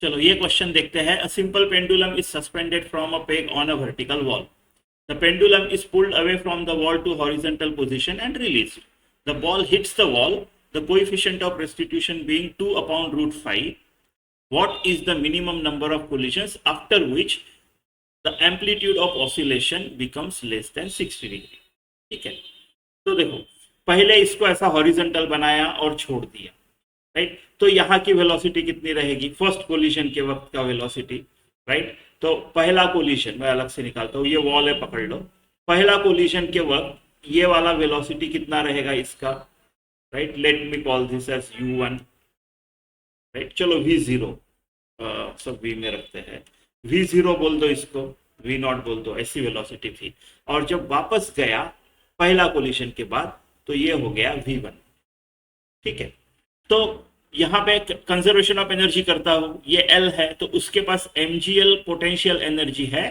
चलो ये क्वेश्चन देखते हैं। A simple pendulum is suspended from a peg on a vertical wall. The pendulum is pulled away from the wall to horizontal position and released. The ball hits the wall, the coefficient of restitution being 2 upon root 5. What is the minimum number of collisions after which the amplitude of oscillation becomes less than 60 degree. ठीक है, तो देखो पहले इसको ऐसा horizontal बनाया और छोड़ दिया, राइट. तो यहाँ की वेलोसिटी कितनी रहेगी फर्स्ट कोलिशन के वक्त का वेलोसिटी, राइट. तो पहला कोलिशन मैं अलग से निकालता हूँ, ये वॉल है, पकड़ लो. पहला कोलिशन के वक्त ये वाला वेलोसिटी कितना रहेगा इसका, right. Let me call this as u1, right. चलो v0 सब v में रखते हैं. v0 बोल दो इसको, v0 बोल दो, ऐसी वेलोसिटी थी. और जब वापस गया पहला कोलिशन के बाद तो ये हो गया v1. ठीक है, तो यहाँ पे कंजर्वेशन ऑफ एनर्जी करता हूँ, ये L है तो उसके पास mgl पोटेंशियल एनर्जी है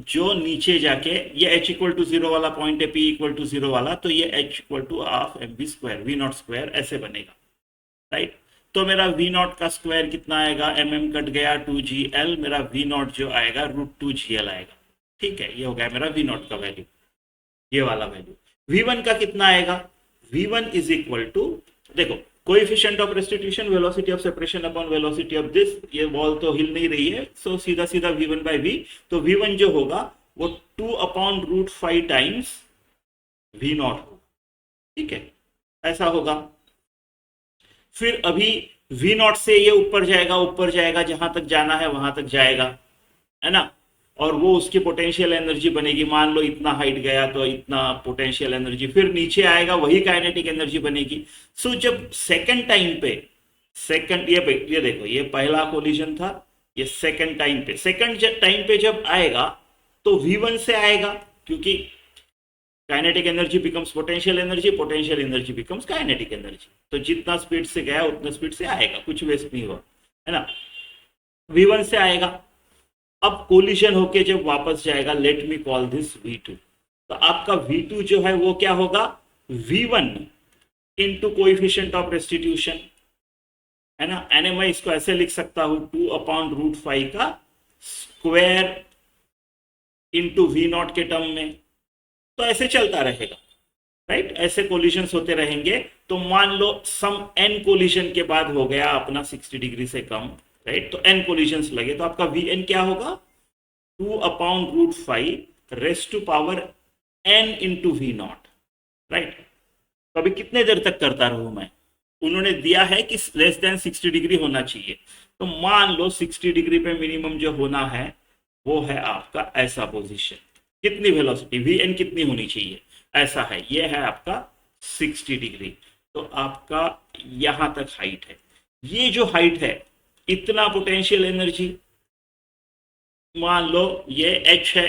जो नीचे जाके ये h इक्वल टू 0 वाला पॉइंट है, p इक्वल टू 0 वाला, तो ये h equal to half mv square v not square ऐसे बनेगा, राइट. तो मेरा v नॉट का स्क्वायर कितना आएगा, कट गया 2gl, मेरा v नॉट जो आएगा √2gl आएगा. ठीक है, ये हो गया मेरा v नॉट का वैल्यू, ये वाला वैल्यू. v1 का कितना आएगा, v1 इज इक्वल टू, देखो coefficient of restitution velocity of separation upon velocity of this, ये बॉल तो हिल नहीं रही है, सो सीधा सीधा v1/v. तो v1 जो होगा वो 2 अपॉन √5 टाइम्स v नॉट होगा. ठीक है, ऐसा होगा. फिर अभी v नॉट से ये ऊपर जाएगा, जहां तक जाना है वहां तक जाएगा, है ना. और वो उसकी पोटेंशियल एनर्जी बनेगी, मान लो इतना हाइट गया तो इतना पोटेंशियल एनर्जी, फिर नीचे आएगा वही काइनेटिक एनर्जी बनेगी. सो जब सेकंड टाइम पे, सेकंड ये देखो ये पहला कोलिजन था, ये सेकंड टाइम पे जब आएगा तो v1 से आएगा, क्योंकि kinetic energy becomes potential energy becomes kinetic energy. तो जितना स्पीड से गया उतना स्पीड से आएगा, कुछ वेस्ट नहीं हुआ, है ना. v1 से आएगा. अब कोलिशन होके जब वापस जाएगा, late me call this v2. तो आपका v2 जो है वो क्या होगा, v1 into coefficient of restitution, है ना. यानी मैं इसको ऐसे लिख सकता हूं 2 अपॉन √5 का स्क्वायर इंटू v नॉट के टर्म में. तो ऐसे चलता रहेगा, राइट. ऐसे कोलिशंस होते रहेंगे. तो मान लो सम n कोलिशन के बाद हो गया अपना 60 डिग्री से कम, राइट. तो n कोलिशंस लगे तो आपका vn क्या होगा, 2 upon √5 raise to power n into v not, right. तो अभी कितने देर तक करता रहूं मैं, उन्होंने दिया है कि लेस देन 60 डिग्री होना चाहिए. तो मान लो 60 डिग्री पे मिनिमम जो होना है वो है आपका ऐसा पोजीशन. कितनी वेलोसिटी vn कितनी होनी चाहिए, ऐसा है, ये है आपका 60 डिग्री. तो आपका यहां तक हाइट है. ये जो हाइट है इतना पोटेंशियल एनर्जी, मान लो ये h है,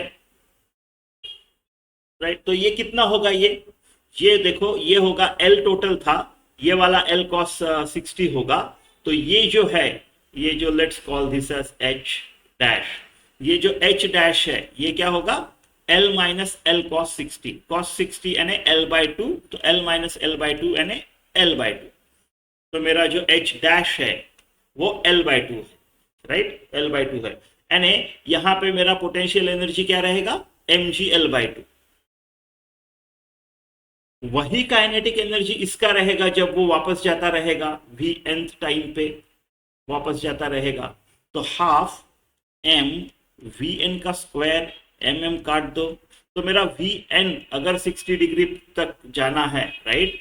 राइट. तो ये कितना होगा, ये देखो ये होगा L टोटल था, ये वाला L cos 60 होगा. तो ये जो है, ये जो let's call this as h dash, ये जो h डैश है ये क्या होगा, L माइनस L cos 60 यानी L/2, तो L माइनस L/2 यानी L/2. तो मेरा जो h डैश है वो L/2 है, राइट. L/2 है, यानी यहां पे मेरा पोटेंशियल एनर्जी क्या रहेगा, mg L/2. वही काइनेटिक एनर्जी इसका रहेगा जब वो वापस जाता रहेगा nth टाइम पे वापस जाता रहेगा. तो हाफ m vn का स्क्वायर, mm काट दो. तो मेरा vn अगर 60 डिग्री तक जाना है, राइट,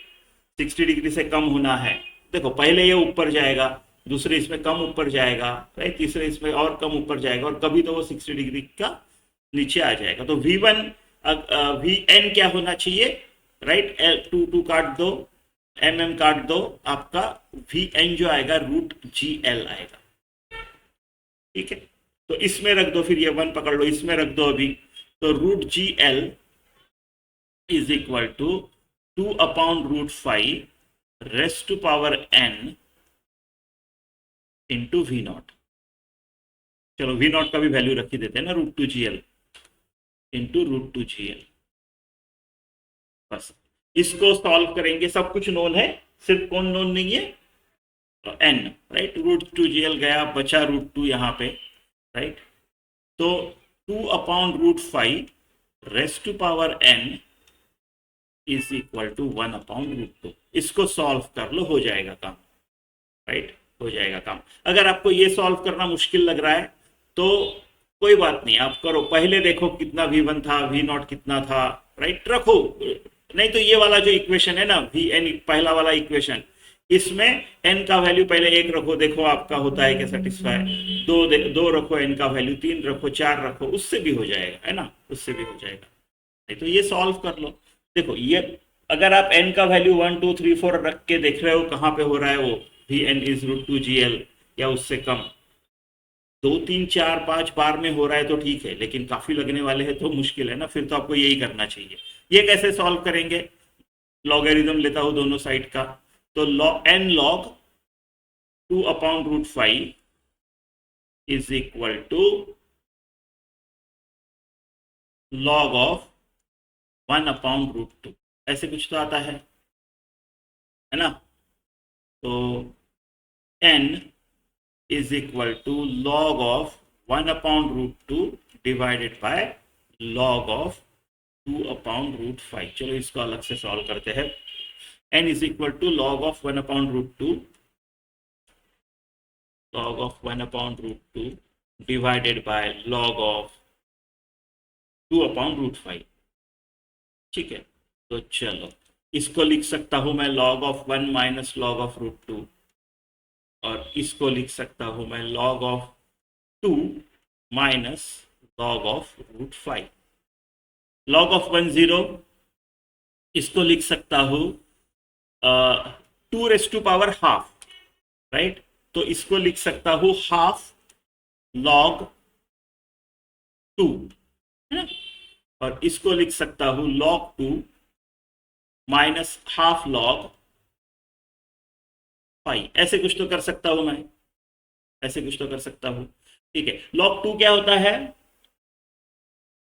60 डिग्री से कम होना है, देखो पहले ये ऊपर जाएगा, दूसरे इसमें कम ऊपर जाएगा, राइट, तीसरे इसमें और कम ऊपर जाएगा, और कभी तो वो 60 डिग्री का नीचे आ जाएगा. तो v1 vn क्या होना चाहिए, राइट. L2 काट दो, mm काट दो, आपका vn जो आएगा √gl आएगा. ठीक है, तो इसमें रख दो, फिर ये 1 पकड़ लो, इसमें रख दो अभी. तो √gl is equal to 2 upon √5 raise to power n into v not. चलो v नॉट का भी वैल्यू रख ही देते हैं ना, √2gl इंटू √2gl. बस इसको सॉल्व करेंगे, सब कुछ नोन है, सिर्फ कौन नोन नहीं है, n, राइट, √2gl गया, बचा √2 यहाँ पे, राइट। तो 2/√5 rest to power n is equal to 1/√2। इसको सॉल्व कर लो, हो जाएगा काम, राइट, हो जाएगा काम। अगर आपको ये सॉल्व करना मुश्किल लग रहा है तो कोई बात नहीं, आप करो, पहले देखो कितना V1 था, V0 कितना था, राइट, रखो। नहीं तो ये वाला जो इक्वेशन है ना, Vn, पहला वाला इक्वेशन, इसमें n का वैल्यू पहले 1 रखो, देखो आपका होता है क्या सेटिस्फाई। दो रखो, n का वैल्यू 3 रखो, 4 रखो, उससे भी हो जाएगा, है ना, उससे भी हो जाएगा। नहीं तो ये सॉल्व कर लो। देखो ये अगर आप n का वैल्यू 1 2 3 4 रख के देख रहे हो कहाँ पे हो रहा है वो, Vn इज √2gl या उससे कम, 2 3 4 5 बार में हो रहा है तो ठीक है, लेकिन काफी लगने वाले हैं तो मुश्किल है ना, फिर तो आपको यही करना चाहिए। ये कैसे सॉल्व करेंगे? लॉगरिथम लेता हूं दोनों साइड का, तो n log 2/√5 is equal to log of 1/√2, ऐसे कुछ तो आता है ना। तो n is equal to log of 1/√2 divided by log of 2/√5। चलो इसको अलग से सॉल्व करते हैं। n is equal to log of 1/√2 log of 1/√2 divided by log of 2/√5। ठीक है, तो चलो इसको लिख सकता हूं मैं log of 1 minus log of √2, और इसको लिख सकता हूं मैं log of 2 minus log of √5। log of 1 0, इसको लिख सकता हूं 2 raise to power half, right, तो इसको लिख सकता हूं हाफ log 2, है ना, और इसको लिख सकता हूं log 2 माइनस हाफ log 5। ऐसे कुछ तो कर सकता हूं मैं, ऐसे कुछ तो कर सकता हूं। ठीक है, log 2 क्या होता है?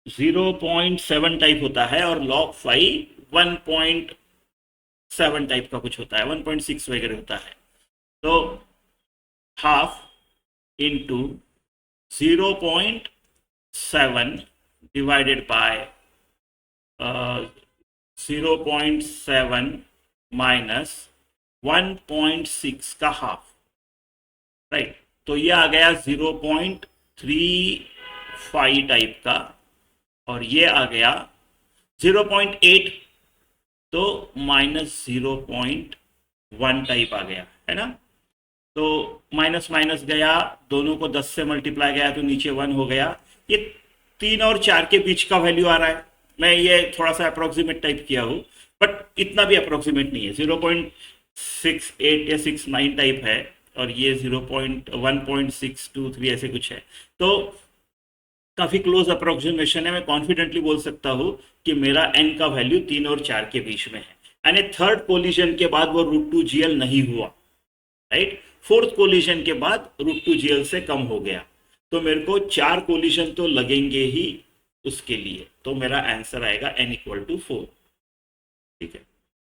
0.7 टाइप होता है, और log 5 1.7 टाइप का कुछ होता है, 1.6 वगैरह होता है। तो half into 0.7 divided by 0.7 minus 1.6 का हाफ, राइट। तो ये आ गया 0.35 टाइप का, और ये आ गया 0.8, तो माइनस 0.1 टाइप आ गया, है ना। तो माइनस माइनस गया, दोनों को 10 से मल्टीप्लाई गया तो नीचे 1 हो गया। ये 3 और 4 के बीच का वैल्यू आ रहा है। मैं ये थोड़ा सा अप्रोक्सीमेट टाइप किया हूँ, बट इतना भी अप्रोक्सीमेट नहीं है, 0.68 या 69 टाइप है, और ये 1.623 ऐसे कुछ है। तो काफ़ी क्लोज अप्रोक्सीमेशन है। मैं कॉन्फिडेंटली बोल सकता हूँ कि मेरा n का वैल्यू 3 और 4 के बीच में है, यानी थर्ड कोलिजन के बाद वो √2gl नहीं हुआ, राइट। फोर्थ कोलिजन के बाद √2gl से कम हो गया, तो मेरे को 4 कोलिजन तो लगेंगे ही उसके लिए, तो मेरा आंसर आएगा n = 4। ठीक है।